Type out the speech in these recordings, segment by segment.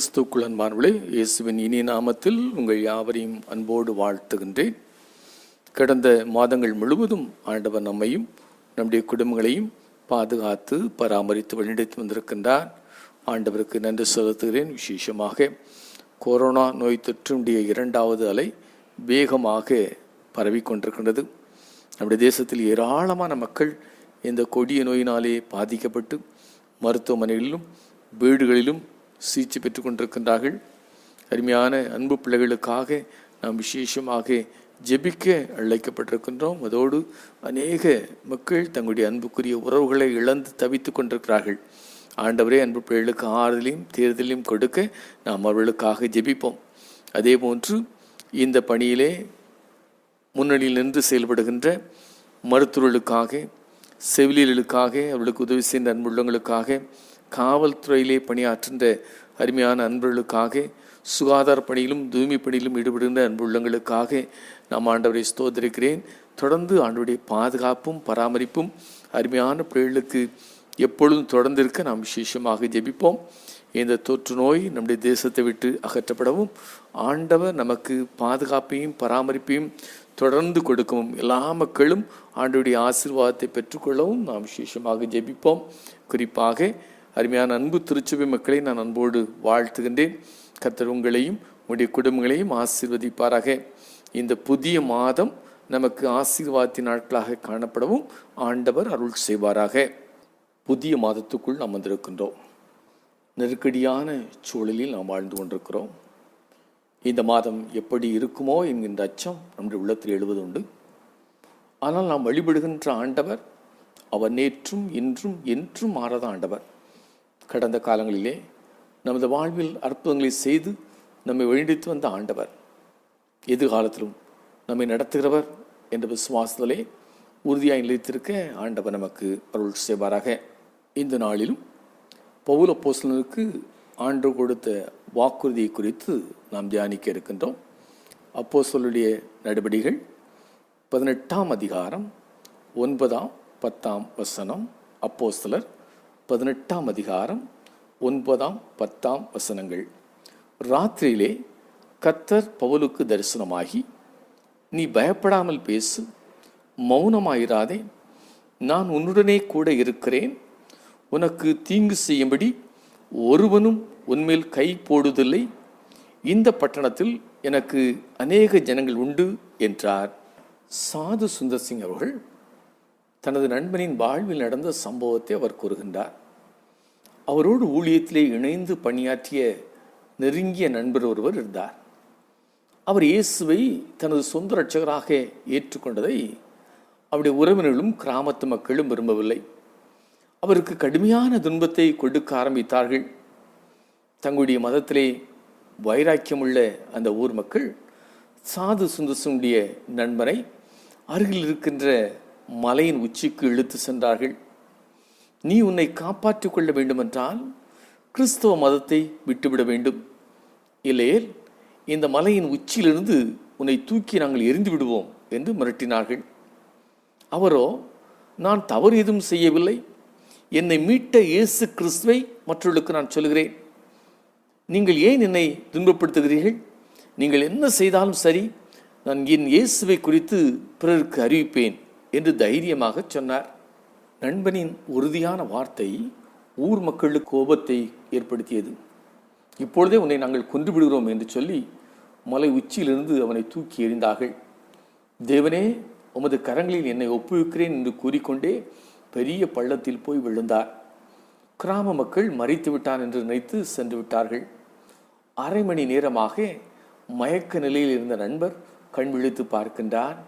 கிறிஸ்துவுக்குள் அன்பானவர்களே, இயேசுவின் இனிய நாமத்தில் உங்கள் யாவரையும் அன்போடு வாழ்த்துகின்றேன். கடந்த மாதங்கள் முழுவதும் ஆண்டவர் நம்மையும் நம்முடைய குடும்பங்களையும் பாதுகாத்து பராமரித்து வழிநடத்தி வந்திருக்கின்றார். ஆண்டவருக்கு நன்றி செலுத்துகிறேன். விசேஷமாக கொரோனா நோய் தொற்றினுடைய 2வது அலை வேகமாக பரவிக்கொண்டிருக்கின்றது. நம்முடைய தேசத்தில் ஏராளமான மக்கள் இந்த கொடிய நோயினாலே பாதிக்கப்பட்டு மருத்துவமனைகளிலும் வீடுகளிலும் சிகிச்சை பெற்று கொண்டிருக்கின்றார்கள். அருமையான அன்பு பிள்ளைகளுக்காக நாம் விசேஷமாக ஜெபிக்க அழைக்கப்பட்டிருக்கின்றோம். அதோடு அநேக மக்கள் தங்களுடைய அன்புக்குரிய உறவுகளை இழந்து தவித்து கொண்டிருக்கிறார்கள். ஆண்டவரே, அன்பு பிள்ளைகளுக்கு ஆறுதலையும் தேர்தலையும் கொடுக்க நாம் அவர்களுக்காக ஜெபிப்போம். அதே போன்று இந்த பணியிலே முன்னணியில் நின்று செயல்படுகின்ற மருத்துவர்களுக்காக, செவிலியர்களுக்காக, அவர்களுக்கு உதவி செய்கின்ற அன்புள்ளவங்களுக்காக, காவல்துறையிலே பணியாற்றுகின்ற அருமையான அன்பர்களுக்காக, சுகாதார பணியிலும் தூய்மை பணியிலும் ஈடுபடுகின்ற அன்புள்ளங்களுக்காக நாம் ஆண்டவரை ஸ்தோத்திரிக்கிறேன். தொடர்ந்து ஆண்டவருடைய பாதுகாப்பும் பராமரிப்பும் அருமையான பிள்ளைகளுக்கு எப்பொழுதும் தொடர்ந்து இருக்க நாம் விசேஷமாக ஜெபிப்போம். இந்த தொற்று நோய் நம்முடைய தேசத்தை விட்டு அகற்றப்படவும், ஆண்டவர் நமக்கு பாதுகாப்பையும் பராமரிப்பையும் தொடர்ந்து கொடுக்கவும், எல்லா மக்களும் ஆண்டவருடைய ஆசீர்வாதத்தை பெற்றுக்கொள்ளவும் நாம் விசேஷமாக ஜெபிப்போம். குறிப்பாக அருமையான அன்பு திருச்சபை மக்களை நான் அன்போடு வாழ்த்துகின்றேன். கர்த்தர் உங்களையும் உங்களுடைய குடும்பங்களையும் ஆசீர்வதிப்பாராக. இந்த புதிய மாதம் நமக்கு ஆசீர்வாதத்தின் நாட்களாக காணப்படவும் ஆண்டவர் அருள் செய்வாராக. புதிய மாதத்துக்குள் நாம் வந்திருக்கின்றோம். நெருக்கடியான சூழலில் நாம் வாழ்ந்து கொண்டிருக்கிறோம். இந்த மாதம் எப்படி இருக்குமோ என்கின்ற அச்சம் நம்முடைய உள்ளத்தில் எழுவதுண்டு. ஆனால் நாம் வழிபடுகின்ற ஆண்டவர் அவர் நேற்றும் இன்றும் என்றும் மாறாத ஆண்டவர். கடந்த காலங்களிலே நமது வாழ்வில் அற்புதங்களை செய்து நம்மை வழிநடத்தி வந்த ஆண்டவர் எதிர்காலத்திலும் நம்மை நடத்துகிறவர் என்ற விசுவாசத்திலே உறுதியாக நிலைத்திருக்க ஆண்டவர் நமக்கு அருள் செய்வாராக. இந்த நாளிலும் பவுல் அப்போஸ்தலனுக்கு ஆண்டவர் கொடுத்த வாக்குறுதியை குறித்து நாம் தியானிக்க இருக்கின்றோம். அப்போஸ்தலருடைய நடபடிகள் 18ஆம் அதிகாரம் 9, 10 வசனம். அப்போஸ்தலர் 18ஆம் அதிகாரம் 9, 10 வசனங்கள். ராத்திரியிலே கர்த்தர் பவுலுக்கு தரிசனமாகி, நீ பயப்படாமல் பேசு, மௌனமாயிராதே, நான் உன்னுடனே கூட இருக்கிறேன், உனக்கு தீங்கு செய்யும்படி ஒருவனும் உன்மேல் கை போடுவதில்லை, இந்த பட்டணத்தில் எனக்கு அநேக ஜனங்கள் உண்டு என்றார். சாது சுந்தர் சிங் அவர்கள் தனது நண்பனின் வாழ்வில் நடந்த சம்பவத்தை அவர் கூறுகின்றார். அவரோடு ஊழியத்திலே இணைந்து பணியாற்றிய நெருங்கிய நண்பர் ஒருவர் இருந்தார். அவர் இயேசுவை தனது சொந்த இரட்சகராக ஏற்றுக்கொண்டதை அவருடைய உறவினர்களும் கிராமத்து மக்களும் விரும்பவில்லை. அவருக்கு கடுமையான துன்பத்தை கொடுக்க ஆரம்பித்தார்கள். தங்களுடைய மதத்திலே வைராக்கியமுள்ள அந்த ஊர் மக்கள் சாது சுந்தசுடைய நண்பரை அருகில் இருக்கின்ற மலையின் உச்சிக்கு இழுத்து சென்றார்கள். நீ உன்னை காப்பாற்றிக் கொள்ள வேண்டுமென்றால் கிறிஸ்தவ மதத்தை விட்டுவிட வேண்டும், இல்லையேல் இந்த மலையின் உச்சியிலிருந்து உன்னை தூக்கி நாங்கள் எரிந்து விடுவோம் என்று மிரட்டினார்கள். அவரோ, நான் தவறு எதுவும் செய்யவில்லை, என்னை மீட்ட இயேசு கிறிஸ்துவை மற்றவர்களுக்கு நான் சொல்கிறேன், நீங்கள் ஏன் என்னை துன்பப்படுத்துகிறீர்கள்? நீங்கள் என்ன செய்தாலும் சரி, நான் என் இயேசுவை குறித்து பிறருக்கு அறிவிப்பேன் என்று தைரியமாக சொன்னார். நண்பனின் உறுதியான வார்த்தை ஊர் மக்களுக்கு கோபத்தை ஏற்படுத்தியது. இப்பொழுதே உன்னை நாங்கள் கொன்று விடுகிறோம் என்று சொல்லி மலை உச்சியிலிருந்து அவனை தூக்கி எறிந்தார்கள். தேவனே, உமது கரங்களில் என்னை ஒப்புவிக்கிறேன் என்று கூறிக்கொண்டே பெரிய பள்ளத்தில் போய் விழுந்தார். கிராம மக்கள் மறித்து விட்டான் என்று நினைத்து சென்று விட்டார்கள். அரை மணி நேரமாக மயக்க நிலையில் இருந்த நண்பர் கண் விழித்து பார்க்கின்றார்.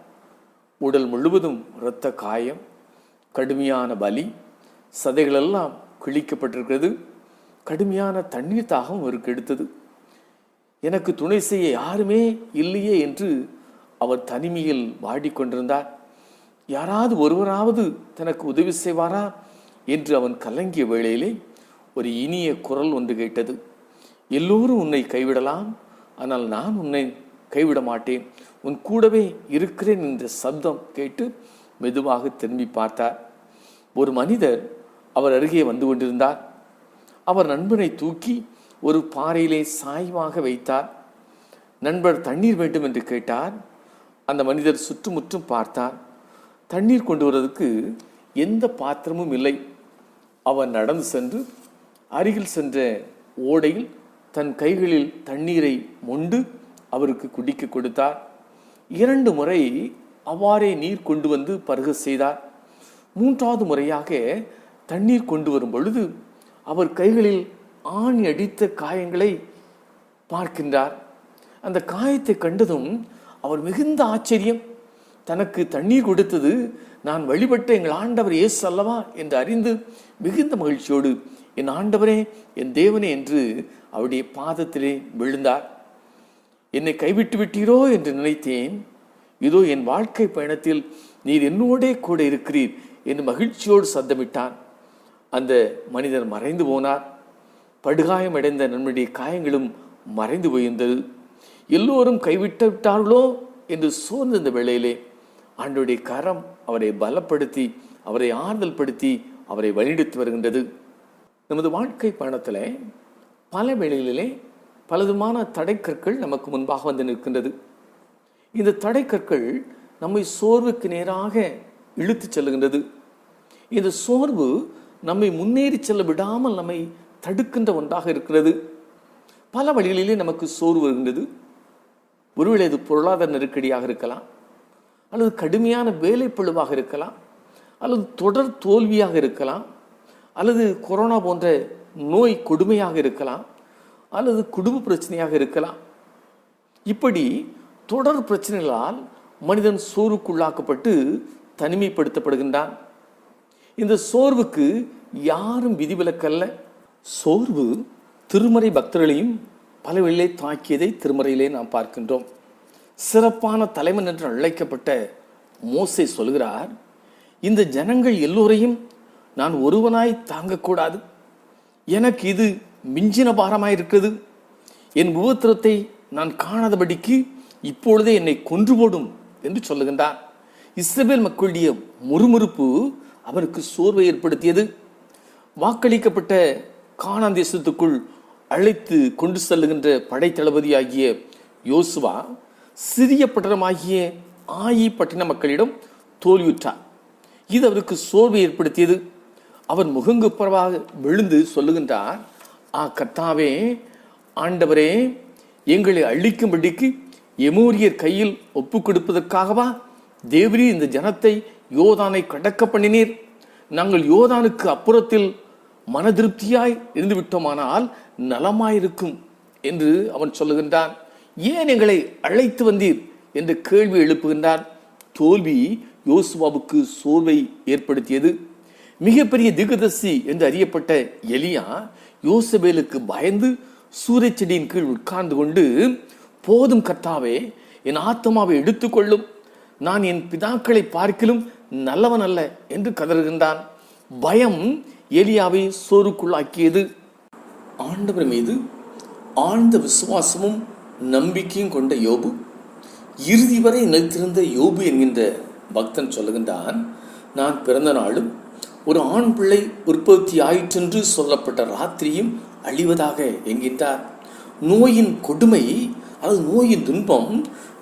உடல் முழுவதும் இரத்த காயம், கடுமையான வலி, சதைகளெல்லாம் கிழிக்கப்பட்டிருக்கிறது. கடுமையான தண்ணீர் தாகம் அவருக்கு எடுத்தது. எனக்கு துணை செய்ய யாருமே இல்லையே என்று அவர் தனிமையில் வாடிக்கொண்டிருந்தார். யாராவது ஒருவராவது தனக்கு உதவி செய்வாரா என்று அவன் கலங்கிய வேளையிலே ஒரு இனிய குரல் ஒன்று கேட்டது. எல்லோரும் உன்னை கைவிடலாம், ஆனால் நான் உன்னை கைவிட மாட்டேன், உன் கூடவே இருக்கிறேன் என்ற சப்தம் கேட்டு மெதுவாக திரும்பி பார்த்தார். ஒரு மனிதர் அவர் அருகே வந்து கொண்டிருந்தார். அவர் நண்பனை தூக்கி ஒரு பாறையிலே சாய்வாக வைத்தார். நண்பர் தண்ணீர் வேண்டும் என்று கேட்டார். அந்த மனிதர் சுற்றுமுற்றும் பார்த்தார். தண்ணீர் கொண்டு வருவதற்கு எந்த பாத்திரமும் இல்லை. அவர் நடந்து சென்று அருகில் சென்ற ஓடையில் தன் கைகளில் தண்ணீரை மொண்டு அவருக்கு குடிக்க கொடுத்தார். 2 முறை அவ்வாறே நீர் கொண்டு வந்து பருக செய்தார். 3வது முறையாக தண்ணீர் கொண்டு வரும் பொழுது அவர் கைகளில் ஆணி அடித்த காயங்களை பார்க்கின்றார். அந்த காயத்தை கண்டதும் அவர் மிகுந்த ஆச்சரியம். தனக்கு தண்ணீர் கொடுத்தது நான் வழிபட்ட எங்கள் ஆண்டவர் இயேசு அல்லவா என்று அறிந்து மிகுந்த மகிழ்ச்சியோடு என் ஆண்டவரே, என் தேவனே என்று அவருடைய பாதத்திலே விழுந்தார். என்னை கைவிட்டு விட்டீரோ என்று நினைத்தேன். இதோ என் வாழ்க்கை பயணத்தில் நீர் என்னோடே கூட இருக்கிறீர் என்று மகிழ்ச்சியோடு சத்தமிட்டான். அந்த மனிதர் மறைந்து போனார். படுகாயம் அடைந்த நம்முடைய காயங்களும் மறைந்து போயிருந்தது. எல்லோரும் கைவிட்டு விட்டார்களோ என்று சோர்ந்த வேளையிலே ஆண்டவருடைய கரம் அவரை பலப்படுத்தி, அவரை ஆறுதல் படுத்தி, அவரை வழிநடத்தி வருகின்றது. நமது வாழ்க்கை பயணத்தில் பல வேளைகளிலே பலவிதமான தடைக்கற்கள் நமக்கு முன்பாக வந்து நிற்கின்றது. இந்த தடைக்கற்கள் நம்மை சோர்வுக்கு நேராக இழுத்து செல்லுகின்றது. இந்த சோர்வு நம்மை முன்னேறி செல்ல விடாமல் நம்மை தடுக்கின்ற ஒன்றாக இருக்கிறது. பல வழிகளிலே நமக்கு சோர்வு வருகின்றது. ஒருவேளை அது பொருளாதார நெருக்கடியாக இருக்கலாம், அல்லது கடுமையான வேலைப்பளுவாக இருக்கலாம், அல்லது தொடர் தோல்வியாக இருக்கலாம், அல்லது கொரோனா போன்ற நோய் கொடுமையாக இருக்கலாம், அல்லது குடும்ப பிரச்சனையாக இருக்கலாம். இப்படி தொடர் பிரச்சனைகளால் மனிதன் சோர்வுக்குள்ளாக்கப்பட்டு தனிமைப்படுத்தப்படுகின்றான். இந்த சோர்வுக்கு யாரும் விதிவிலக்கல்ல. சோர்வு திருமறை பக்தர்களையும் பல வேளை தாக்கியதை திருமறையிலே நாம் பார்க்கின்றோம். சிறப்பான தலைவன் என்று அழைக்கப்பட்ட மோசே சொல்கிறார், இந்த ஜனங்கள் எல்லோரையும் நான் ஒருவனாய் தாங்கக்கூடாது. எனக்கு இது மிஞ்சின பாரமாயிருக்கிறது. என் உபத்திரத்தை நான் காணாதபடிக்கு இப்பொழுதே என்னை கொன்று போடும் என்று சொல்லுகின்றார். இஸ்ரவேல் மக்களுடைய முறுமுறுப்பு அவருக்கு சோர்வை ஏற்படுத்தியது. வாக்களிக்கப்பட்ட கானான் தேசத்துக்குள் அழைத்து கொண்டு செல்லுகின்ற படைத்தளபதியாகிய யோசுவா சிறிய பட்டணமாகிய ஆயி பட்டின மக்களிடம் தோல்வியுற்றார். இது அவருக்கு சோர்வை ஏற்படுத்தியது. அவர் முகங்குப்புறமாக விழுந்து சொல்லுகின்றார், கர்த்தாவே, ஆண்டவரே, எங்களை அழிக்கும்படிக்கு எமோரியர் கையில் ஒப்பு கொடுப்பதற்காகவா தேவரீர் இந்த ஜனத்தை யோதானை கடக்க பண்ணினீர்? நாங்கள் யோதானுக்கு அப்புறத்தில் மன திருப்தியாய் இருந்து விட்டோமானால் நலமாயிருக்கும் என்று அவன் சொல்லுகின்றான். ஏன் எங்களை அழைத்து வந்தீர் என்று கேள்வி எழுப்புகின்றான். தோல்வி யோசுவாவுக்கு சோர்வை ஏற்படுத்தியது. மிகப்பெரிய தீர்க்கதரிசி என்று அறியப்பட்ட எலியா யோசபேலுக்கு பயந்து சூரிய செடியின் கீழ் உட்கார்ந்து கொண்டு, போதும் கர்த்தாவே, என் ஆத்மாவை எடுத்துக்கொள்ளும், நான் என் பிதாக்களை பார்க்கிலும் நல்லவன் அல்ல என்று கதறுகின்றான். பயம் எலியாவை சோர்வுக்குள்ளாக்கியது. ஆண்டவர் மீது ஆழ்ந்த விசுவாசமும் நம்பிக்கையும் கொண்ட யோபு, இறுதி வரை நிலைத்திருந்த யோபு என்கின்ற பக்தன் சொல்லுகின்றான், நான் பிறந்த நாளும் ஒரு ஆண் பிள்ளை உற்பத்தி ஆயிற்றென்று சொல்லப்பட்ட ராத்திரியும் அழிவதாக என்கின்றார். நோயின் கொடுமை அல்லது நோயின் துன்பம்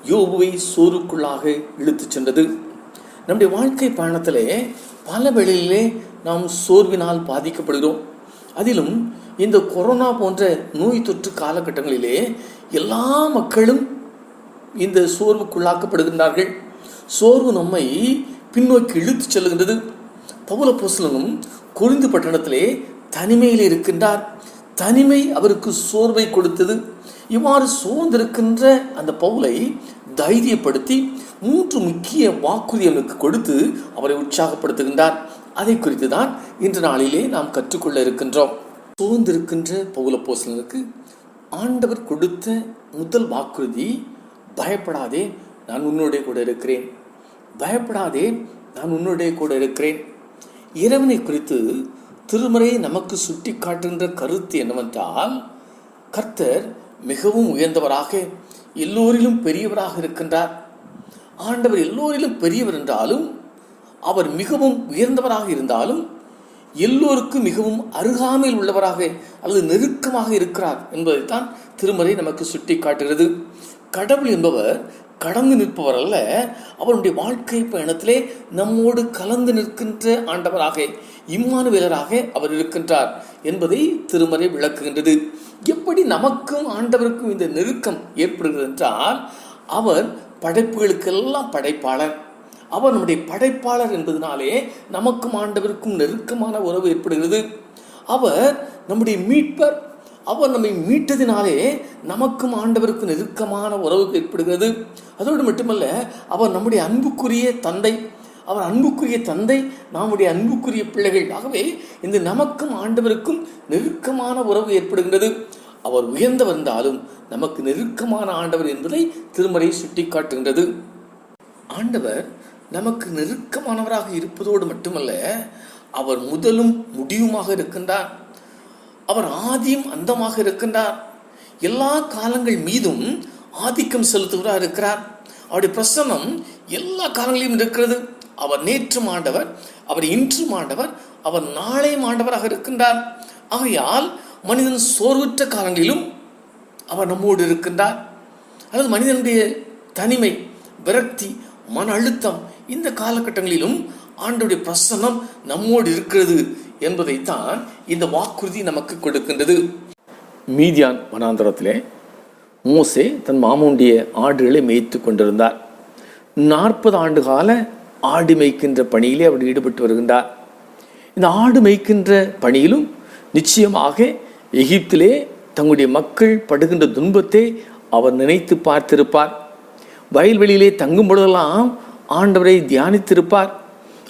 யோபுவை சோர்வுக்குள்ளாக இழுத்து சென்றது. நம்முடைய வாழ்க்கை பயணத்திலே பல வேளையிலே நாம் சோர்வினால் பாதிக்கப்படுகிறோம். அதிலும் இந்த கொரோனா போன்ற நோய் தொற்று காலகட்டங்களிலே எல்லா மக்களும் இந்த சோர்வுக்குள்ளாக்கப்படுகின்றார்கள். சோர்வு நம்மை பின்னோக்கி இழுத்து செல்லுகின்றது. பவுல் அப்போஸ்தலனும் கொரிந்து பட்டணத்திலே தனிமையில் இருக்கின்றார். தனிமை அவருக்கு சோர்வை கொடுத்தது. இவ்வாறு சோர்ந்திருக்கின்ற அந்த பவுலை தைரியப்படுத்தி 3 முக்கிய வாக்குறுதிகளுக்கு கொடுத்து அவரை உற்சாகப்படுத்துகின்றார். அதை குறித்து தான் இன்று நாளிலே நாம் கற்றுக்கொள்ள இருக்கின்றோம். சோர்ந்திருக்கின்ற பவுல் அப்போஸ்தலனுக்கு ஆண்டவர் கொடுத்த முதல் வாக்குறுதி, பயப்படாதே, நான் உன்னோடைய கூட இருக்கிறேன். பயப்படாதே, நான் உன்னுடைய கூட இருக்கிறேன். இறைவனை குறித்து திருமறை நமக்கு சுட்டி காட்டுகின்ற கருத்து என்னவென்றால், கர்த்தர் மிகவும் உயர்ந்தவராக, எல்லோரிலும் பெரியவராக இருக்கின்றார். ஆண்டவர் எல்லோரிலும் பெரியவர் என்றாலும், அவர் மிகவும் உயர்ந்தவராக இருந்தாலும், எல்லோருக்கும் மிகவும் அருகாமையில் உள்ளவராக அல்லது நெருக்கமாக இருக்கிறார் என்பதைத்தான் திருமறை நமக்கு சுட்டி காட்டுகிறது. கடவுள் என்பவர் கடந்து நிற்பவர் அல்ல, அவருடைய வாழ்க்கை பயணத்திலே நம்மோடு கலந்து நிற்கின்ற ஆண்டவராக, இம்மானுவேலராக அவர் இருக்கின்றார் என்பதை திருமறை விளக்குகின்றது. எப்படி நமக்கும் ஆண்டவருக்கும் இந்த நெருக்கம் ஏற்படுகிறது என்றால், அவர் படைப்புகளுக்கெல்லாம் படைப்பாளர். அவர் நம்முடைய படைப்பாளர் என்பதனாலே நமக்கும் ஆண்டவருக்கும் நெருக்கமான உறவு ஏற்படுகிறது. அவர் நம்முடைய மீட்பர். அவர் நம்மை மீட்டதினாலே நமக்கும் ஆண்டவருக்கும் நெருக்கமான உறவு ஏற்படுகிறது. அதோடு மட்டுமல்ல, அவர் நம்முடைய அன்புக்குரிய தந்தை. அவர் அன்புக்குரிய தந்தை, நம்முடைய அன்புக்குரிய பிள்ளைகள். ஆகவே இந்த நமக்கும் ஆண்டவருக்கும் நெருக்கமான உறவு ஏற்படுகின்றது. அவர் உயர்ந்து வந்தாலும் நமக்கு நெருக்கமான ஆண்டவர் என்பதை திருமறை சுட்டி காட்டுகின்றது. ஆண்டவர் நமக்கு நெருக்கமானவராக இருப்பதோடு மட்டுமல்ல, அவர் முதலும் முடிவுமாக இருக்கின்றார். அவர் ஆதியும் அந்தமாக இருக்கின்றார். எல்லா காலங்கள் மீதும் ஆதிக்கம் செலுத்துவராக இருக்கிறார். அவருடைய பிரசன்னம் எல்லா காலங்களிலும் இருக்கிறது. அவர் நேற்றும் ஆண்டவர், அவர் இன்றும் ஆண்டவர், அவர் நாளையும் ஆண்டவராக இருக்கின்றார். ஆகையால் மனிதன் சோர்வுற்ற காலங்களிலும் அவர் நம்மோடு இருக்கின்றார். அல்லது மனிதனுடைய தனிமை, விரக்தி, மன அழுத்தம், இந்த காலகட்டங்களிலும் ஆண்டவருடைய பிரசன்னம் நம்மோடு இருக்கிறது என்பதைத்தான் இந்த வாக்குறுதி நமக்கு கொடுக்கின்றது. மீதியான் வனாந்தரத்திலே மோசே தன் மாமனுடைய ஆடுகளை மேய்த்து கொண்டிருந்தார். 40 ஆண்டு கால ஆடு மேய்க்கின்ற பணியிலே அவர் ஈடுபட்டு வருகின்றார். இந்த ஆடு மேய்க்கின்ற பணியிலும் நிச்சயமாக எகிப்திலே தங்களுடைய மக்கள் படுகின்ற துன்பத்தை அவர் நினைத்து பார்த்திருப்பார். வயல்வெளியிலே தங்கும் பொழுதெல்லாம் ஆண்டவரை தியானித்திருப்பார்.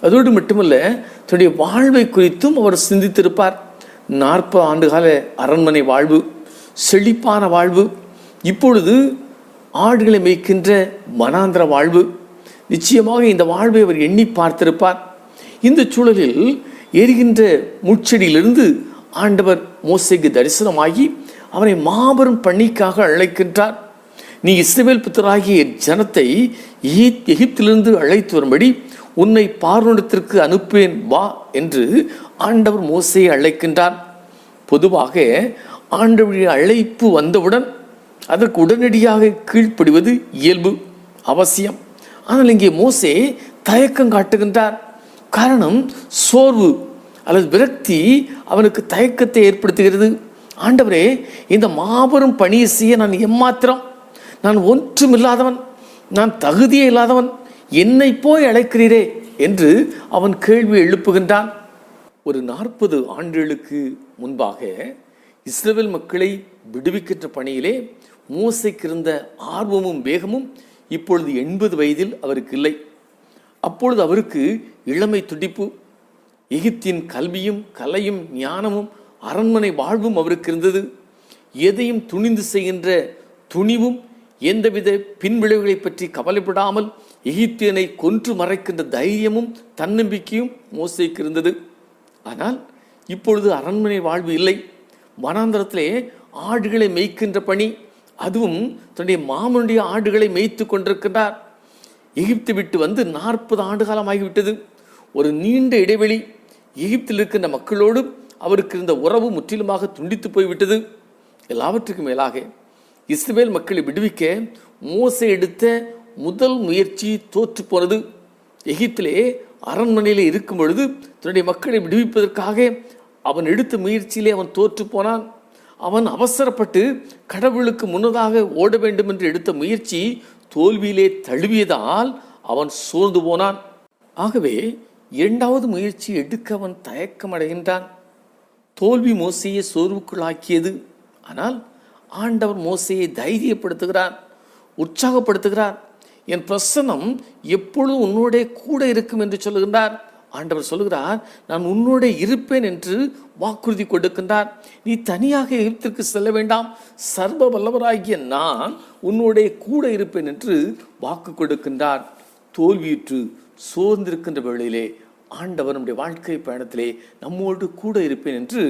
அதோடு மட்டுமல்ல, தன்னுடைய வாழ்வை குறித்தும் அவர் சிந்தித்திருப்பார். 40 ஆண்டுகால அரண்மனை வாழ்வு, செழிப்பான வாழ்வு, இப்பொழுது ஆடுகளை மேய்க்கின்ற வனாந்திர வாழ்வு, நிச்சயமாக இந்த வாழ்வை அவர் எண்ணி பார்த்திருப்பார். இந்த சூழலில் எரிகின்ற முட்செடியிலிருந்து ஆண்டவர் மோசேக்கு தரிசனமாகி அவரை மாபெரும் பணிக்காக அழைக்கின்றார். நீ இஸ்ரவேல் புத்திரராகிய ஜனத்தை எகிப்திலிருந்து அழைத்து வரும்படி உன்னை பார்வோனிடத்திற்கு அனுப்புவேன் வா என்று ஆண்டவர் மோசேயை அழைக்கின்றார். பொதுவாக ஆண்டவருடைய அழைப்பு வந்தவுடன் அதற்கு உடனடியாக கீழ்ப்படிவது இயல்பு, அவசியம். ஆனால் இங்கே மோசே தயக்கம் காட்டுகின்றார். காரணம், சோர்வு அல்லது விரக்தி அவனுக்கு தயக்கத்தை ஏற்படுத்துகிறது. ஆண்டவரே, இந்த மாபெரும் பணியை செய்ய நான் எம்மாத்திரம், நான் ஒன்றும் இல்லாதவன், நான் தகுதியே இல்லாதவன், என்னை போய் அழைக்கிறீரே என்று அவன் கேள்வி எழுப்புகின்றான். ஒரு 40 ஆண்டுகளுக்கு முன்பாக இஸ்ரவேல் மக்களை விடுவிக்கின்ற பணியிலே மோசேக்கு இருந்த ஆர்வமும் வேகமும் இப்பொழுது 80 வயதில் அவருக்கு இல்லை. அப்பொழுது அவருக்கு இளமை துடிப்பு, எகிப்தின் கல்வியும் கலையும் ஞானமும் அரண்மனை வாழ்வும் அவருக்கு இருந்தது. எதையும் துணிந்து செய்கின்ற துணிவும், எந்தவித பின்விளைவுகளை பற்றி கவலைப்படாமல் எகிப்தியனை கொன்று மறைக்கின்ற தைரியமும் தன்னம்பிக்கையும் மோசேக்கு இருந்தது. ஆனால் இப்பொழுது அரண்மனை வாழ்வு இல்லை. வனாந்தரத்திலே ஆடுகளை மேய்க்கின்ற பணி, அதுவும் தன்னுடைய மாமனுடைய ஆடுகளை மேய்த்து கொண்டிருக்கின்றார். எகிப்து விட்டு வந்து 40 ஆண்டு காலம் ஆகிவிட்டது. ஒரு நீண்ட இடைவெளி. எகிப்தில் இருக்கின்ற மக்களோடு அவருக்கு இருந்த உறவு முற்றிலுமாக துண்டித்து போய்விட்டது. எல்லாவற்றுக்கும் மேலாக இஸ்ரவேல் மக்களை விடுவிக்க மோசே எடுத்த முதல் முயற்சி தோற்று போனது. எகிப்திலே அரண்மனையிலே இருக்கும் பொழுது தன்னுடைய மக்களை விடுவிப்பதற்காக அவன் எடுத்த முயற்சியிலே அவன் தோற்று போனான். அவன் அவசரப்பட்டு கடவுளுக்கு முன்னதாக ஓட வேண்டும் என்று எடுத்த முயற்சி தோல்வியிலே தழுவியதால் அவன் சோர்ந்து போனான். ஆகவே 2வது முயற்சி எடுக்க அவன் தயக்கம் அடைகின்றான். தோல்வி மோசையை சோர்வுக்குள்ளாக்கியது. ஆனால் ஆண்டவர் மோசையை தைரியப்படுத்துகிறார், உற்சாகப்படுத்துகிறார். என் பிரசன்னம் எப்பொழுதும் உன்னோட கூட இருக்கும் என்று சொல்லுகின்றார். ஆண்டவர் சொல்லுகிறார், நான் உன்னோட இருப்பேன் என்று வாக்குறுதி கொடுக்கின்றார். நீ தனியாக எகிப்திற்கு செல்ல வேண்டாம், சர்வ வல்லவராகிய நான் உன்னோட கூட இருப்பேன் என்று வாக்கு கொடுக்கின்றார். தோல்வியுற்று சோர்ந்திருக்கின்ற வேளையிலே ஆண்டவர் நம்முடைய வாழ்க்கை பயணத்திலே நம்மோடு கூட இருப்பேன் என்று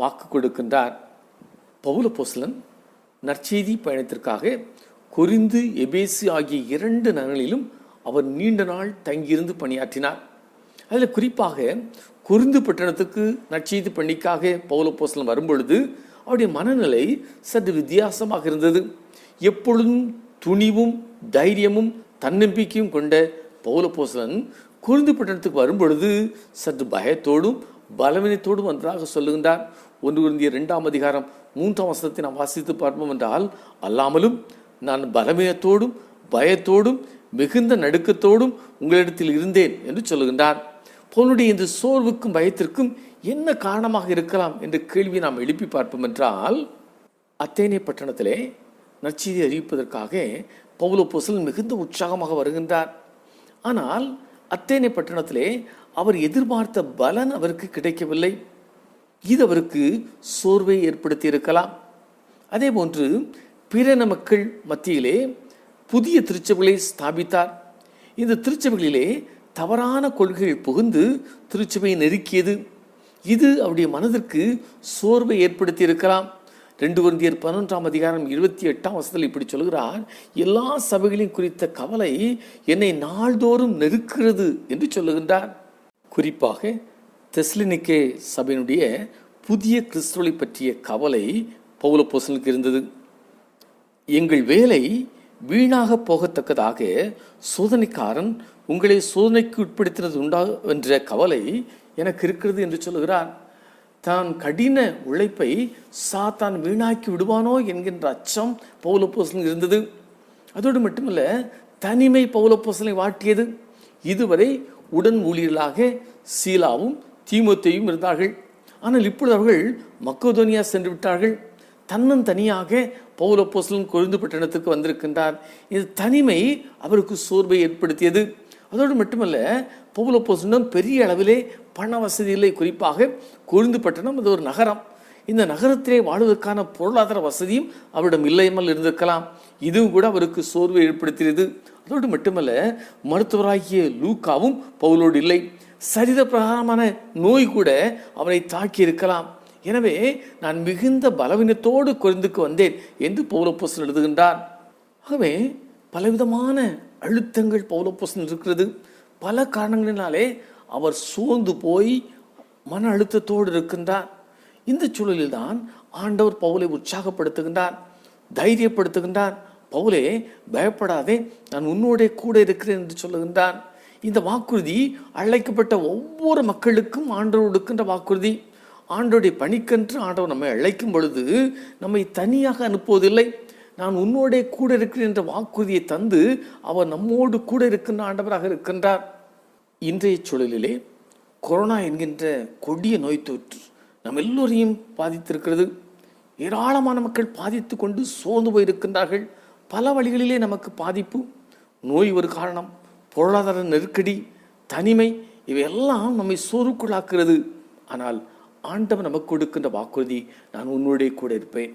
வாக்கு கொடுக்கின்றார். பவுல் அப்போஸ்தலன் நற்செய்தி பயணத்திற்காக கொரிந்து, எபேசு ஆகிய 2 நகரங்களிலும் அவர் நீண்ட நாள் தங்கியிருந்து பணியாற்றினார். அதில் குறிப்பாக கொரிந்து பட்டணத்துக்கு நற்செய்தி பணிக்காக பவுல் அப்போஸ்தலன் வரும்பொழுது அவருடைய மனநிலை சற்று வித்தியாசமாக இருந்தது. எப்பொழுதும் துணிவும் தைரியமும் தன்னம்பிக்கையும் கொண்ட பவுல் அப்போஸ்தலன் கொரிந்து பட்டணத்துக்கு வரும்பொழுது சற்று பயத்தோடும் பலவீனத்தோடும் ஒன்றாக சொல்லுகின்றார். 1 கொரிந்தியர் 2:3 நாம் வாசித்து பார்ப்போம் என்றால், அல்லாமலும் நான் பலவீனத்தோடும் பயத்தோடும் மிகுந்த நடுக்கத்தோடும் உங்களிடத்தில் இருந்தேன் என்று சொல்லுகின்றார். பவுலுடைய இந்த சோர்வுக்கும் பயத்திற்கும் என்ன காரணமாக இருக்கலாம் என்ற கேள்வியை நாம் எழுப்பி பார்ப்போம் என்றால், அத்தேனே பட்டணத்திலே நற்செய்தியை அறிவிப்பதற்காக பவுல் அப்போஸ்தலன் மிகுந்த உற்சாகமாக வருகின்றார். ஆனால் அத்தேனே பட்டணத்திலே அவர் எதிர்பார்த்த பலன் அவருக்கு கிடைக்கவில்லை. இது அவருக்கு சோர்வை ஏற்படுத்தி இருக்கலாம். அதே போன்று பிற மக்கள் மத்தியிலே புதிய திருச்சபைகளை ஸ்தாபித்தார். இந்த திருச்சபைகளிலே தவறான கொள்கைகள் புகுந்து திருச்சபையை நெருக்கியது. இது அவருடைய மனதிற்கு சோர்வை ஏற்படுத்தி இருக்கலாம். 2 கொரிந்தியர் 11:28 இப்படி சொல்கிறார், எல்லா சபைகளையும் குறித்த கவலை என்னை நாள்தோறும் நெருக்கிறது என்று சொல்லுகின்றார். குறிப்பாக தெசலோனிக்கே சபையினுடைய புதிய கிறிஸ்துவை பற்றிய கவலை பவுல் அப்போஸ்தலனுக்கு இருந்தது. எங்கள் வேலை வீணாக போகத்தக்கதாக சோதனைக்காரன் உங்களை சோதனைக்கு உட்படுத்தினது உண்டா என்ற கவலை எனக்கு இருக்கிறது என்று சொல்லுகிறார். தான் கடின உழைப்பை சாத்தான் வீணாக்கி விடுவானோ என்கின்ற அச்சம் பவுல் அப்போஸ்தலனுக்கு இருந்தது. அதோடு மட்டுமல்ல, தனிமை பவுல் அப்போஸ்தலனை வாட்டியது. இதுவரை உடன் ஊழியர்களாக சீலாவும் தீமோத்தேயும் இருந்தார்கள். ஆனால் இப்பொழுது அவர்கள் மக்கெதோனியா சென்று விட்டார்கள். தனியாக பவுல் அப்போஸ்தலன் கொரிந்து பட்டணத்துக்கு வந்திருக்கின்றார். இது தனிமை அவருக்கு சோர்வை ஏற்படுத்தியது. அதோடு மட்டுமல்ல, பவுல் அப்போஸ்தலன் பெரிய அளவிலே பண வசதி இல்லை. குறிப்பாக கொரிந்து பட்டணம் அது ஒரு நகரம். இந்த நகரத்திலே வாழ்வதற்கான பொருளாதார வசதியும் அவரிடம் இல்லையமல் இருந்திருக்கலாம். இதுவும் கூட அவருக்கு சோர்வை ஏற்படுத்தியது. அதோடு மட்டுமல்ல, மருத்துவராகிய லூக்காவும் பவுலோடு இல்லை. சரீர பிரகாரமான நோய் கூட அவனை தாக்கி இருக்கலாம். எனவே நான் மிகுந்த பலவீனத்தோடு கொரிந்துக்கு வந்தேன் என்று பவுல் அப்போஸ்தலன் எழுதுகின்றார். ஆகவே பலவிதமான அழுத்தங்கள் பவுல் அப்போஸ்தலன் இருக்கிறது. பல காரணங்களினாலே அவர் சோர்ந்து போய் மன அழுத்தத்தோடு இருக்கின்றார். இந்த சூழலில் தான் ஆண்டவர் பவுலை உற்சாகப்படுத்துகின்றார், தைரியப்படுத்துகின்றார். பவுலே, பயப்படாதே, நான் உன்னோட கூட இருக்கிறேன் என்று சொல்லுகின்றார். இந்த வாக்குறுதி அழைக்கப்பட்ட ஒவ்வொரு மக்களுக்கும் ஆண்டவர் கொடுக்கின்ற வாக்குறுதி. ஆண்டோடைய பணிக்கென்று ஆண்டவர் நம்மை அழைக்கும் பொழுது நம்மை தனியாக அனுப்புவதில்லை. நான் உன்னோட கூட இருக்கிறேன் என்ற வாக்குறுதியை தந்து அவர் நம்மோடு கூட இருக்கின்ற ஆண்டவராக இருக்கின்றார். இன்றைய சூழலிலே கொரோனா என்கின்ற கொடிய நோய் தொற்று நம் எல்லோரையும் பாதித்திருக்கிறது. ஏராளமான மக்கள் பாதித்து கொண்டு சோர்ந்து போயிருக்கின்றார்கள். பல வழிகளிலே நமக்கு பாதிப்பு. நோய் ஒரு காரணம், பொருளாதார நெருக்கடி, தனிமை, இவையெல்லாம் நம்மை சோர்வுக்குள்ளாக்குகிறது. ஆனால் ஆண்டவர் நமக்கு கொடுக்கின்ற வாக்குறுதி, நான் உன்னுடைய கூட இருப்பேன்,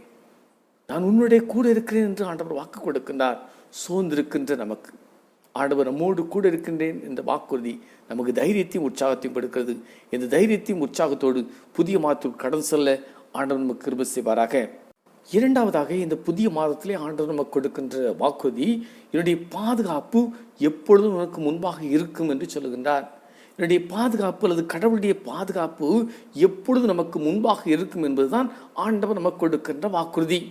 நான் உன்னுடைய கூட இருக்கிறேன் என்று ஆண்டவர் வாக்கு கொடுக்கின்றார். சோர்ந்திருக்கின்ற நமக்கு ஆண்டவர் நம்மோடு கூட இருக்கின்றேன் என்ற வாக்குறுதி நமக்கு தைரியத்தையும் உற்சாகத்தையும் கொடுக்கிறது. இந்த தைரியத்தையும் உற்சாகத்தோடு புதிய மாதத்துக்கு கடந்து செல்ல ஆண்டவர் நமக்கு கிருபை செய்வாராக. இரண்டாவதாக, இந்த புதிய மாதத்திலே ஆண்டவர் நமக்கு கொடுக்கின்ற வாக்குறுதி, என்னுடைய பாதுகாப்பு எப்பொழுதும் உனக்கு முன்பாக இருக்கும் என்று சொல்லுகின்றார். என்னுடைய பாதுகாப்பு அல்லது கடவுளுடைய பாதுகாப்பு எப்பொழுது நமக்கு முன்பாக இருக்கும் என்பதுதான் ஆண்டவர் நமக்கு கொடுக்கின்ற வாக்குறுதி.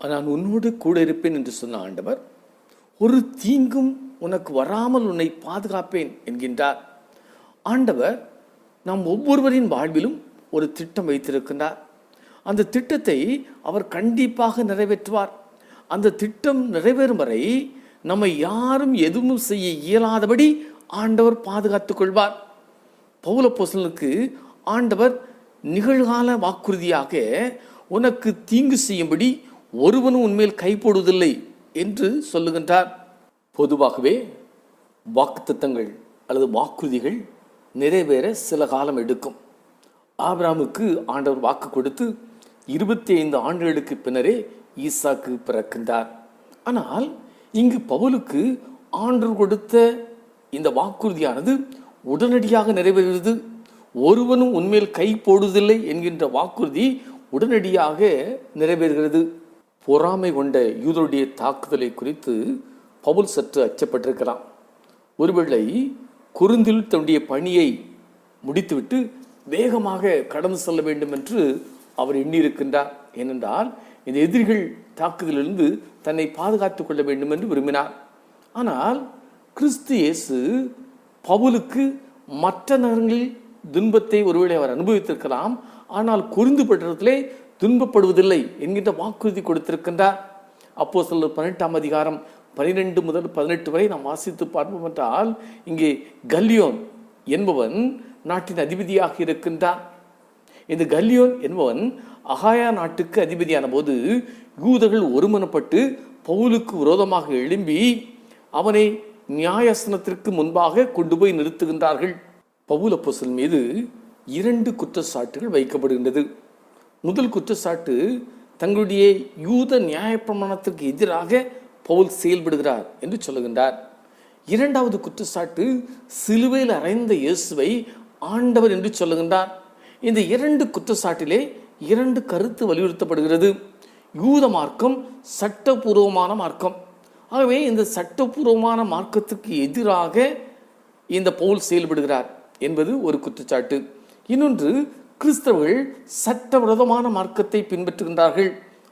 நான் உன்னோடு கூட இருப்பேன் என்று சொன்ன ஆண்டவர், ஒரு தீங்கும் உனக்கு வராமல் உன்னை பாதுகாப்பேன் என்கின்றார். ஆண்டவர் நாம் ஒவ்வொருவரின் வாழ்விலும் ஒரு திட்டம் வைத்திருக்கின்றார். அந்த திட்டத்தை அவர் கண்டிப்பாக நிறைவேற்றுவார். அந்த திட்டம் நிறைவேறும் வரை நம்மை யாரும் எதுவும் செய்ய இயலாதபடி ஆண்டவர் பாதுகாத்துக் கொள்வார். பவுல் அப்போஸ்தலனுக்கு ஆண்டவர் நிகழ்கால வாக்குறுதியாக, உனக்கு தீங்கு செய்யும்படி ஒருவனும் உன்மேல் கை போடுவதில்லை என்று சொல்லுகின்றார். பொதுவாகவே வாக்குத்தத்தங்கள் அல்லது வாக்குறுதிகள் நிறைவேற சில காலம் எடுக்கும். ஆபிரகாமுக்கு ஆண்டவர் வாக்கு கொடுத்து 25 ஆண்டுகளுக்கு பின்னரே ஈசாக்கு பிறக்கின்றார். ஆனால் இங்கு பவுலுக்கு ஆண்டவர் கொடுத்த இந்த வாக்குறுதியானது உடனடியாக நிறைவேறுகிறது. ஒருவனும் உன்மேல் கை போடுவதில்லை என்கின்ற வாக்குறுதி உடனடியாக நிறைவேறுகிறது. பொறாமை கொண்ட யூதருடைய தாக்குதலை குறித்து பவுல் சற்று அச்சப்பட்டிருக்கலாம். ஒருவேளை கொரிந்தில் தன்னுடைய பணியை முடித்துவிட்டு வேகமாக கடந்து செல்ல வேண்டும் என்று அவர் எண்ணியிருக்கின்றார். ஏனென்றால் இந்த எதிரிகள் தாக்குதலிலிருந்து தன்னை பாதுகாத்துக் கொள்ள வேண்டும் என்று விரும்பினார். ஆனால் கிறிஸ்து இயேசு பவுலுக்கு மற்ற நகரங்களில் துன்பத்தை ஒருவேளை அவர் அனுபவித்திருக்கலாம், ஆனால் கொரிந்து பட்டணத்திலே துன்பப்படுவதில்லை என்கின்ற வாக்குறுதி கொடுத்திருக்கின்றார். அப்போஸ்தலர் 18ஆம் அதிகாரம் 12 முதல் 18 வரை நாம் வாசித்து பார்ப்போம் என்றால், இங்கே கல்லியோன் என்பவன் நாட்டின் அதிபதியாக இருக்கின்றான். இந்த கல்லியோன் என்பவன் அகாயா நாட்டுக்கு அதிபதியான போது யூதர்கள் ஒருமனப்பட்டு பவுலுக்கு விரோதமாக எழும்பி அவனை நியாயாசனத்திற்கு முன்பாக கொண்டு போய் நிறுத்துகின்றார்கள். பவுல் அப்போஸ்தலன் மீது 2 குற்றச்சாட்டுகள் வைக்கப்படுகின்றது. முதல் குற்றச்சாட்டு, தங்களுடைய யூத நியாயப்பிரமாணத்திற்கு எதிராக பவுல் செயல்படுகிறார் என்று சொல்லுகின்றார். இரண்டாவது குற்றச்சாட்டு, சிலுவையில் அறைந்த இயேசுவை ஆண்டவர் என்று சொல்லுகின்றார். இந்த 2 குற்றச்சாட்டிலே 2 கருத்து வலியுறுத்தப்படுகிறது. யூத மார்க்கம் சட்டபூர்வமான மார்க்கம். ஆகவே இந்த சட்டபூர்வமான மார்க்கத்துக்கு எதிராக இந்த பவுல் செயல்படுகிறார் என்பது ஒரு குற்றச்சாட்டு. இன்னொன்று, கிறிஸ்தவர்கள் சட்டவிரோதமான மார்க்கத்தை பின்பற்றுகின்றார்கள்.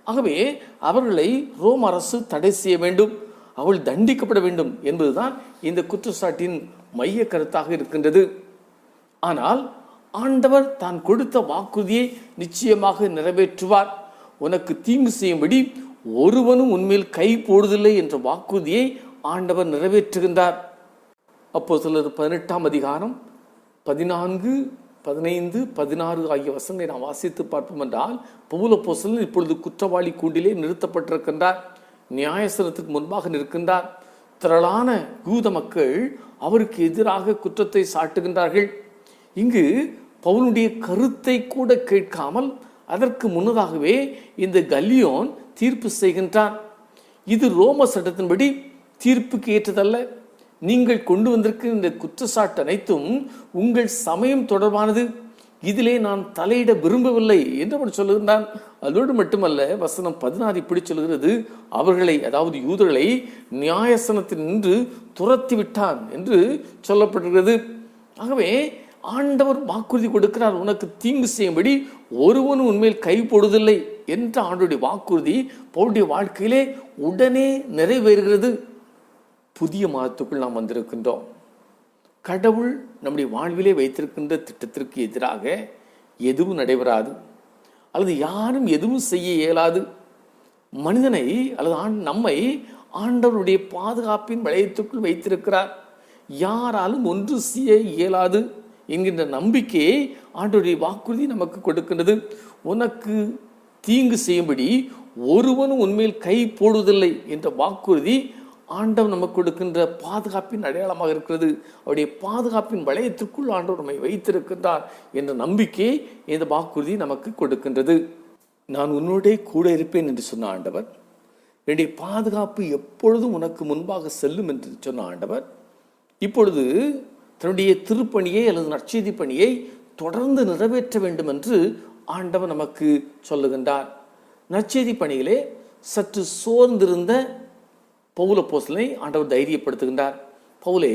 ஆகவே அவர்களை ரோம் அரசு தடை செய்ய வேண்டும், அவள் தண்டிக்கப்பட வேண்டும் என்பதுதான் இந்த குற்றச்சாட்டின் மைய கருத்தாக இருக்கின்றது. ஆனால் ஆண்டவர் தான் கொடுத்த வாக்குறுதியை நிச்சயமாக நிறைவேற்றுவார். உனக்கு தீங்கு செய்யும்படி ஒருவனும் உன்மேல் கை போடுவதில்லை என்ற வாக்குறுதியை ஆண்டவர் நிறைவேற்றுகின்றார். அப்போஸ்தலர் 18ஆம் அதிகாரம் 14, 15, 16 ஆகிய வசனங்களை நாம் வாசித்து பார்ப்போம் என்றால், பவுல் அப்போஸ்தலன் இப்பொழுது குற்றவாளி கூண்டிலே நிறுத்தப்பட்டிருக்கின்றார். நியாயாசனத்துக்கு முன்பாக நிற்கின்றார். திரளான யூத மக்கள் அவருக்கு எதிராக குற்றத்தை சாட்டுகின்றார்கள். இங்கு பவுலுடைய கருத்தை கூட கேட்காமல் அதற்கு முன்னதாகவே இந்த கல்லியோன் தீர்ப்பு செய்கின்றான். இது ரோம சட்டத்தின்படி தீர்ப்புக்கு ஏற்றதல்ல. நீங்கள் கொண்டு வந்திருக்கிற இந்த குற்றச்சாட்டு அனைத்தும் உங்கள் சமயம் தொடர்பானது, இதிலே நான் தலையிட விரும்பவில்லை என்று அவர் சொல்லுகின்றான். அதோடு மட்டுமல்ல, வசனம் 16 இப்படி சொல்கிறது, அவர்களை, அதாவது யூதர்களை நியாயாசனத்தில் நின்று துரத்தி விட்டான் என்று சொல்லப்படுகிறது. ஆகவே ஆண்டவர் வாக்குறுதி கொடுக்கிறார், உனக்கு தீங்கு செய்யும்படி ஒருவனும் உண்மையில் கை போடுவதில்லை என்ற ஆண்டவருடைய வாக்குறுதி பவுலுடைய வாழ்க்கையிலே உடனே நிறைவேறுகிறது. புதிய மாதத்துக்குள் நாம் வந்திருக்கின்றோம். கடவுள் நம்முடைய வாழ்விலே வைத்திருக்கின்ற திட்டத்திற்கு எதிராக எதுவும் நடைபெறாது, அல்லது யாரும் எதுவும் செய்ய இயலாது. மனிதனை அல்லது நம்மை ஆண்டவருடைய பாதுகாப்பின் வளையத்துக்குள் வைத்திருக்கிறார். யாராலும் ஒன்று செய்ய இயலாது என்கின்ற நம்பிக்கையை ஆண்டவருடைய வாக்குறுதி நமக்கு கொடுக்கின்றது. உனக்கு தீங்கு செய்யும்படி ஒருவனும் உண்மையில் கை போடுவதில்லை என்ற வாக்குறுதி ஆண்டவர் நமக்கு கொடுக்கின்ற பாதுகாப்பின் அடையாளமாக இருக்கிறது. அவருடைய பாதுகாப்பின் வளையத்திற்குள் ஆண்டவர் நம்மை வைத்திருக்கின்றார் என்ற நம்பிக்கையை இந்த வாக்குறுதி நமக்கு கொடுக்கின்றது. நான் உன்னோடே கூட இருப்பேன் என்று சொன்ன ஆண்டவர், என்னுடைய பாதுகாப்பு எப்பொழுதும் உனக்கு முன்பாக செல்லும் என்று சொன்ன ஆண்டவர், இப்பொழுது தன்னுடைய திருப்பணியை அல்லது நற்செய்தி பணியை தொடர்ந்து நிறைவேற்ற வேண்டும் என்று ஆண்டவர் நமக்கு சொல்லுகின்றார். நற்செய்தி பணியிலே சற்று சோர்ந்திருந்த பவுல் அப்போஸ்தலனை ஆண்டவர் தைரியப்படுத்துகின்றார். பவுலே,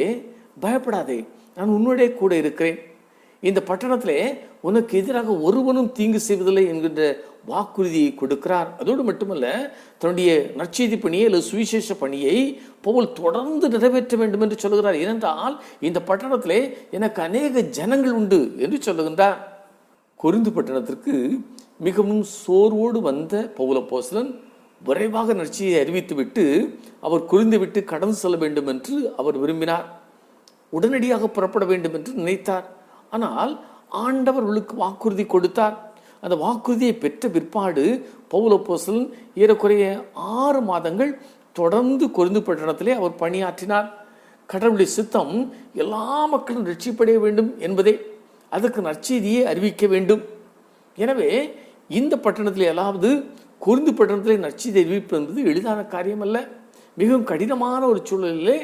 பயப்படாதே, நான் உன்னோடே கூட இருக்கிறேன். இந்த பட்டணத்திலே உனக்கு எதிராக ஒருவனும் தீங்கு செய்வதில்லை என்கின்ற வாக்குறுதியை கொடுக்கிறார். அதோடு மட்டுமல்ல, தன்னுடைய நற்செய்தி பணியை அல்லது சுவிசேஷ பணியை பவுல் தொடர்ந்து நிறைவேற்ற வேண்டும் என்று சொல்லுகிறார். ஏனென்றால் இந்த பட்டணத்திலே எனக்கு அநேக ஜனங்கள் உண்டு என்று சொல்லுகின்றார். கொரிந்து பட்டணத்திற்கு மிகவும் சோர்வோடு வந்த பவுல் அப்போஸ்தலன் விரைவாக நற்செய்தியை அறிவித்துவிட்டு அவர் கொரிந்து விட்டு கடந்து செல்ல வேண்டும் என்று அவர் விரும்பினார். உடனடியாக புறப்பட வேண்டும் என்று நினைத்தார். ஆனால் ஆண்டவர் அவர்களுக்கு வாக்குறுதி கொடுத்தார். அந்த வாக்குறுதியை பெற்ற பிற்பாடு பவுல் அப்போஸ்தலன் ஏறக்குறைய 6 மாதங்கள் தொடர்ந்து கொரிந்து பட்டணத்திலே அவர் பணியாற்றினார். கடவுளுடைய சித்தம் எல்லா மக்களும் ரட்சிப்படைய வேண்டும் என்பதே, அதற்கு நற்செய்தியை அறிவிக்க வேண்டும். எனவே இந்த பட்டணத்தில் எல்லாவது கொரிந்து பட்டணத்திலே நற்செய்தி அறிவிப்பு என்பது எளிதான காரியம் அல்ல. மிகவும் கடினமான ஒரு சூழலிலே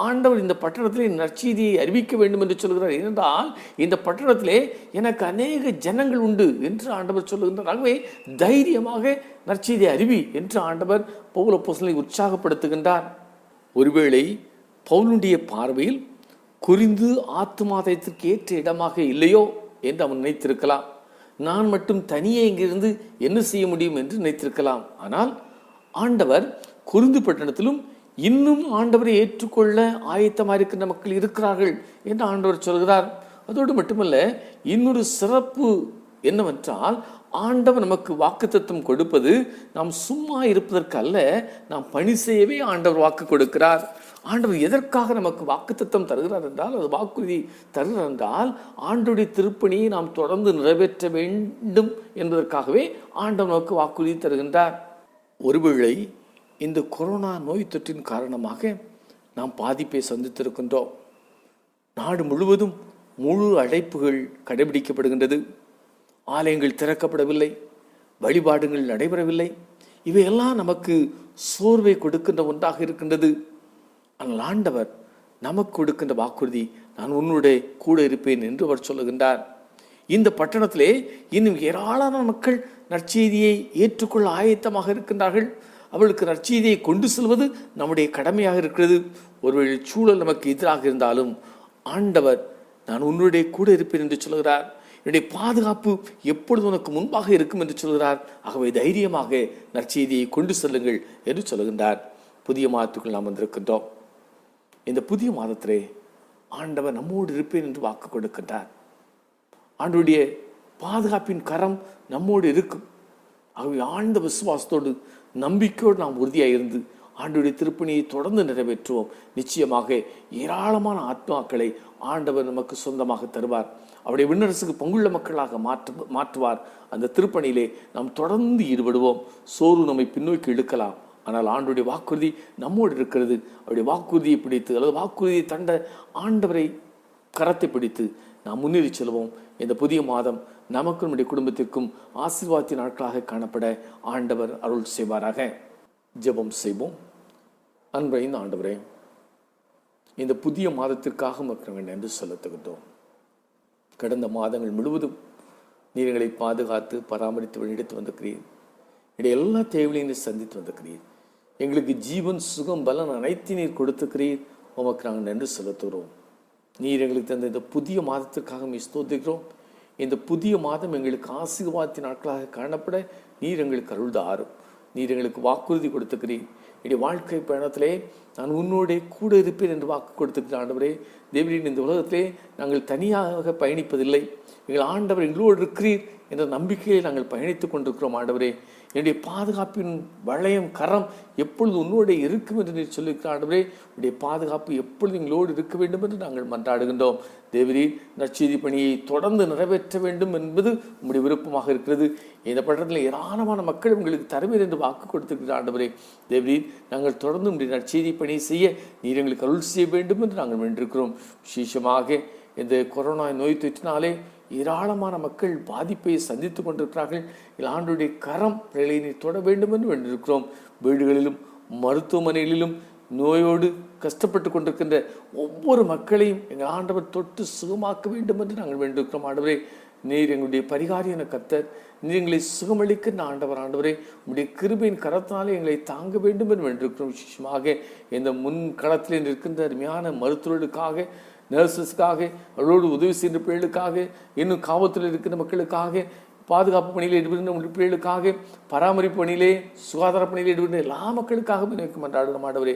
ஆண்டவர் இந்த பட்டணத்திலே நற்செய்தியை அறிவிக்க வேண்டும் என்று சொல்கிறார். ஏனென்றால் இந்த பட்டணத்திலே எனக்கு அநேக ஜனங்கள் உண்டு என்று ஆண்டவர் சொல்லுகின்றார். ஆகவே தைரியமாக நற்செய்தியை அறிவி என்று ஆண்டவர் பவுல் அப்போஸ்தலனை உற்சாகப்படுத்துகின்றார். ஒருவேளை பவுலுடைய பார்வையில் குறிந்து ஆத்துமாதத்திற்கு ஏற்ற இடமாக இல்லையோ என்று அவன் நினைத்திருக்கலாம். நான் மட்டும் தனியே இங்கிருந்து என்ன செய்ய முடியும் என்று நினைத்திருக்கலாம். ஆனால் ஆண்டவர் குறிந்து பட்டணத்திலும் இன்னும் ஆண்டவரை ஏற்றுக்கொள்ள ஆயத்தமாக இருக்கின்ற மக்கள் இருக்கிறார்கள் என்று ஆண்டவர் சொல்கிறார். அதோடு மட்டுமல்ல, இன்னொரு சிறப்பு என்னவென்றால், ஆண்டவர் நமக்கு வாக்குத்தத்தம் கொடுப்பது நாம் சும்மா இருப்பதற்கு அல்ல, நாம் பணி செய்யவே ஆண்டவர் வாக்கு கொடுக்கிறார். ஆண்டவர் எதற்காக நமக்கு வாக்குத்தத்தம் தருகிறார் என்றால், அது வாக்குறுதி தருகிறார் என்றால், ஆண்டவருடைய திருப்பணியை நாம் தொடர்ந்து நிறைவேற்ற வேண்டும் என்பதற்காகவே ஆண்டவர் நமக்கு வாக்குறுதி தருகின்றார். ஒருவேளை இந்த கொரோனா நோய் தொற்றின் காரணமாக நாம் பாதிப்பை சந்தித்திருக்கின்றோம். நாடு முழுவதும் முழு அடைப்புகள் கடைபிடிக்கப்படுகின்றது. ஆலயங்கள் திறக்கப்படவில்லை, வழிபாடுகள் நடைபெறவில்லை. இவையெல்லாம் நமக்கு சோர்வை கொடுக்கின்ற ஒன்றாக இருக்கின்றது. ஆனால் ஆண்டவர் நமக்கு கொடுக்கின்ற வாக்குறுதி, நான் உன்னுடைய கூட இருப்பேன் என்று அவர் சொல்லுகின்றார். இந்த பட்டணத்திலே இன்னும் ஏராளமான மக்கள் நற்செய்தியை ஏற்றுக்கொள்ள ஆயத்தமாக இருக்கின்றார்கள். அவளுக்கு நற்செய்தியை கொண்டு செல்வது நம்முடைய கடமையாக இருக்கிறது. ஒருவேளை சூழல் நமக்கு எதிராக இருந்தாலும் ஆண்டவர் நான் உன்னுடைய கூட இருப்பேன் என்று சொல்கிறார். என்னுடைய பாதுகாப்பு எப்பொழுது உனக்கு முன்பாக இருக்கும் என்று சொல்கிறார். ஆகவே தைரியமாக நற்செய்தியை கொண்டு செல்லுங்கள் என்று சொல்லுகின்றார். புதிய மாதத்துக்குள் நாம் வந்திருக்கின்றோம். இந்த புதிய மாதத்திலே ஆண்டவர் நம்மோடு இருப்பேன் என்று வாக்கு கொடுக்கின்றார். ஆண்டவருடைய பாதுகாப்பின் கரம் நம்மோடு இருக்கும். ஆகவே ஆழ்ந்த விசுவாசத்தோடு நம்பிக்கையோடு நாம் உறுதியாக இருந்து ஆண்டவருடைய திருப்பணியை தொடர்ந்து நிறைவேற்றுவோம். நிச்சயமாக ஏராளமான ஆத்மாக்களை ஆண்டவர் நமக்கு சொந்தமாக தருவார். அவருடைய விண்ணரசுக்கு பங்குள்ள மக்களாக மாற்றுவார். அந்த திருப்பணியிலே நாம் தொடர்ந்து ஈடுபடுவோம். சோறு நம்மை பின்னோக்கி இழுக்கலாம், ஆனால் ஆண்டவருடைய வாக்குறுதி நம்மோடு இருக்கிறது. அவருடைய வாக்குறுதியை பிடித்து அல்லது வாக்குறுதியை தண்ட ஆண்டவரை கரத்தை பிடித்து நாம் முன்னேறி செல்வோம். இந்த புதிய மாதம் நமக்கும் நம்முடைய குடும்பத்திற்கும் ஆசீர்வாதத்தின் நாட்களாக காணப்பட ஆண்டவர் அருள் செய்வாராக. ஜெபம் செய்வோம். அன்பையின் ஆண்டவரே, இந்த புதிய மாதத்திற்காக மக்கள் நன்றி செலுத்துகின்றோம். கடந்த மாதங்கள் முழுவதும் நீர் எங்களை பாதுகாத்து பராமரித்து வழிநடத்தி வந்திருக்கிறீர். என்னுடைய எல்லா தேவைகளையும் சந்தித்து வந்திருக்கிறீர். எங்களுக்கு ஜீவன், சுகம், பலன் அனைத்து நீர் கொடுத்துக்கிறீர். உமக்கு நாங்கள் நன்றி செலுத்துகிறோம். நீர் எங்களுக்கு தந்த இந்த புதிய மாதத்திற்காக ஸ்தோத்திரிக்கிறோம். இந்த புதிய மாதம் எங்களுக்கு ஆசீர்வாதத்தின் நாட்களாக காணப்பட நீர் எங்களுக்கு அருள் தாரும். நீர் எங்களுக்கு வாக்குறுதி கொடுத்துக்கிறீர். என்னுடைய வாழ்க்கை பயணத்திலே நான் உன்னோடைய கூட இருப்பேன் என்று வாக்கு கொடுத்துக்கிறேன். ஆண்டவரே, தேவரின் இந்த உலகத்திலே நாங்கள் தனியாக பயணிப்பதில்லை. எங்கள் ஆண்டவர் எங்களோடு இருக்கிறீர் என்ற நம்பிக்கையை நாங்கள் பயணித்துக் கொண்டிருக்கிறோம். ஆண்டவரே, என்னுடைய பாதுகாப்பின் வளையம், கரம் எப்பொழுது உன்னோடு இருக்கும் என்று நீர் சொல்லியிருக்கிற ஆண்டவரே, உடைய பாதுகாப்பு எப்பொழுது எங்களோடு இருக்க வேண்டும் என்று நாங்கள் மன்றாடுகின்றோம். தேவரீர் நற்செய்தி பணியை தொடர்ந்து நிறைவேற்ற வேண்டும் என்பது உங்களுடைய விருப்பமாக இருக்கிறது. இந்த பட்டணத்தில் ஏராளமான மக்கள் உங்களுக்கு தருவீர் என்று வாக்கு கொடுத்திருக்கிற ஆண்டவரே, தேவரீர் நாங்கள் தொடர்ந்து உங்களுடைய நற்செய்தி பணியை செய்ய நீர் எங்களுக்கு அருள் செய்ய வேண்டும் என்று நாங்கள் வேண்டியிருக்கிறோம். விசேஷமாக இந்த கொரோனா நோய் தொற்றினாலே ஏராளமான மக்கள் பாதிப்பை சந்தித்து கொண்டிருக்கிறார்கள். ஆண்டவருடைய கரம் பிள்ளைகளை தொட வேண்டும் என்று வேண்டியிருக்கிறோம். வீடுகளிலும் மருத்துவமனைகளிலும் நோயோடு கஷ்டப்பட்டு கொண்டிருக்கின்ற ஒவ்வொரு மக்களையும் எங்கள் ஆண்டவர் தொட்டு சுகமாக்க வேண்டும் என்று நாங்கள் வேண்டியிருக்கிறோம். ஆண்டவரே, நீர் எங்களுடைய பரிகாரியான கர்த்தர், நீர் எங்களை சுகமளிக்க ஆண்டவர். ஆண்டவரே, உங்களுடைய கிருபையின் கரத்தினாலே எங்களை தாங்க வேண்டும் என்று வேண்டியிருக்கிறோம். விசேஷமாக இந்த முன் களத்தில் இருக்கின்ற அருமையான மருத்துவர்களுக்காக, நர்சஸ்க்காக, அவர்களோடு உதவி செய்கின்ற பிள்ளைகளுக்காக, இன்னும் காவல்துறையில் இருக்கின்ற மக்களுக்காக, பாதுகாப்பு பணியில் ஈடுபடுகின்ற பிள்ளைகளுக்காக, பராமரிப்பு பணியிலே, சுகாதார பணியில் ஈடுபடுகின்ற எல்லா மக்களுக்காகவும் எனக்கு மன்றாடுகிறோம். ஆண்டவரே,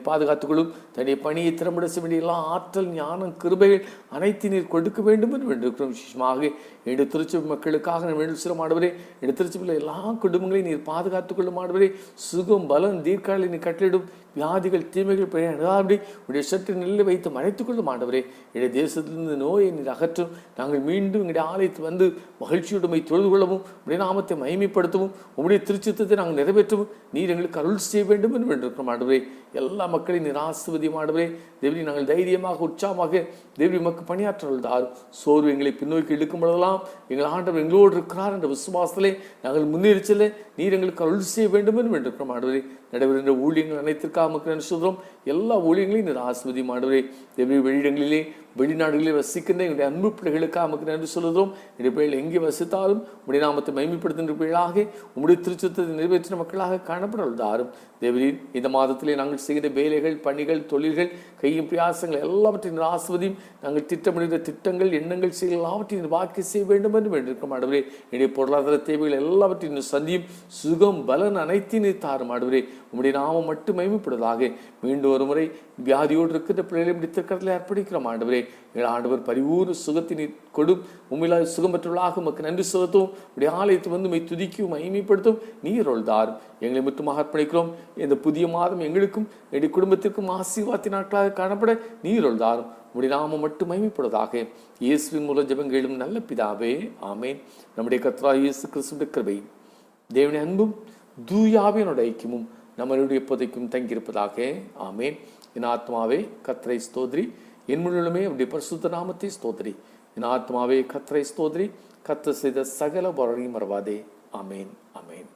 பாதுகாத்துக்கொள்ளும். தன்னுடைய பணியை திறம்பட செய்ய வேண்டிய எல்லா ஆற்றல், ஞானம், கிருபைகள் அனைத்து நீர் கொடுக்க வேண்டும் என்று வேண்டியிருக்கிறோம். விசேஷமாக என்னுடைய திருச்சபை மக்களுக்காக நான் வேண்டும் சில ஆண்டவரே, என்னுடைய திருச்சபையில் எல்லா குடும்பங்களையும் நீர் பாதுகாத்துக் கொள்ளும். ஆண்டவரே, சுகம், பலன், தீர்க்காலை நீர் கட்டளிடும். வியாதிகள், தீமைகள் பெயராடி உடைய சற்று நெல்லை வைத்து மறைத்துக் கொள்ளும். ஆண்டவரே, என்னுடைய தேசத்திலிருந்து நோயை நீர் அகற்றும். நாங்கள் மீண்டும் எங்களுடைய ஆலயத்து வந்து மகிழ்ச்சியுடைமை தொழுது கொள்ளவும், உடைய நாமத்தை மகிமைப்படுத்தவும், உங்களுடைய திருச்சித்தத்தை நாங்கள் நிறைவேற்றவும் நீர் எங்களுக்கு அருள் செய்ய வேண்டும் என்று வேண்டியிருக்கிறோம். ஆண்டவரே, எல்லா மக்களையும் நீர் ஆசீர்வதியும். ஆண்டவரே, தேவரி நாங்கள் தைரியமாக, உற்சாகமாக தேவரி மக்கள் பணியாற்றல் தாரும். சோர்வு எங்களை பின்னோக்கி இழுக்கும் பொழுதெல்லாம் எங்கள் ஆண்டவர் எங்களோடு இருக்கிறார் என்ற விசுவாசத்திலே நாங்கள் முன்னேறி செல்ல நீர் எங்களுக்கு அருள் செய்ய வேண்டும் என்று வேண்டியிருக்கிறோம். ஆண்டவரே, நடைபெறுகின்ற ஊழியங்கள் அனைத்திற்காக மக்கள் சொல்கிறோம். எல்லா ஊழியங்களையும் நீர் ஆசீர்வதியும். ஆண்டவரே, தேவரி வெளியிடங்களிலே வெளிநாடுகளில் வசிக்கின்ற எங்களுடைய அன்பு பிள்ளைகளுக்காக நமக்கு நன்றி சொல்லுகிறோம். என்னுடைய பிள்ளைகள் எங்கே வசித்தாலும் உடைய நாமத்தை மகிமைப்படுத்துகின்ற பிள்ளைகளாக உம்முடைய திருச்சத்தத்தை நிறைவேற்றின மக்களாக காணப்படுவதாரும் தேவரீர் இந்த மாதத்திலே நாங்கள் செய்கிற வேலைகள், பணிகள், தொழில்கள், கையும் பிரயாசங்கள் எல்லாவற்றையும் ஆஸ்வதியும் நாங்கள் திட்டமிடுகிற திட்டங்கள், எண்ணங்கள், செயல் எல்லாவற்றையும் வாக்கி செய்ய வேண்டும் என்று வேண்டியிருக்கிறோம் ஆண்டவரே. என்னுடைய பொருளாதார தேவைகள் எல்லாவற்றையும் சந்தியும் சுகம் பலன் அனைத்தையும் தாரும் ஆண்டவரே. உம்முடைய நாமம் மட்டும் மகிமைப்படுவதாக. மீண்டும் ஒரு முறை வியாதியோடு இருக்கிற பிள்ளைகளை முடித்திருக்கிறதில் அர்ப்பணிக்கிறோம் ஆண்டவரே. எங்கள் ஆண்டவர் பரிபூர்ண சுகத்தினை கொடும் உண்மையிலாக சுகம் பெற்றுள்ளாக உமக்கு நன்றி செலுத்தும். உடைய ஆலயத்தை வந்து உம்மை துதிக்கும் மகிமைப்படுத்தும் நீரோல் தாரும். எங்களை மட்டுமாக அர்ப்பணிக்கிறோம். இந்த புதிய மாதம் எங்களுக்கும் என்னுடைய குடும்பத்திற்கும் ஆசீர்வாதத்தின் நாட்களாக காணப்பட நீரோல் தாரும். உடைய நாமம் மட்டும் மகிமைப்படுவதாக. இயேசுவின் மூலம் ஜெபங்களும் நல்ல பிதாவே, ஆமேன். நம்முடைய கர்த்தராகிய இயேசு கிறிஸ்துவின் கிருபையும் தேவனுடைய அன்பும் தூயாவியனோட ஐக்கியமும் நம்மளுடைய இப்போதைக்கும் தங்கியிருப்பதாக, ஆமேன். என் ஆத்மாவே கர்த்தரை ஸ்தோத்ரி, என் முழுமே அவருடைய பரிசுத்த நாமத்தை ஸ்தோத்ரி. என் ஆத்மாவே கர்த்தரை ஸ்தோத்ரி, கர்த்தர் செய்த சகல உபகாரங்களையும் மறவாதே. ஆமேன், ஆமேன்.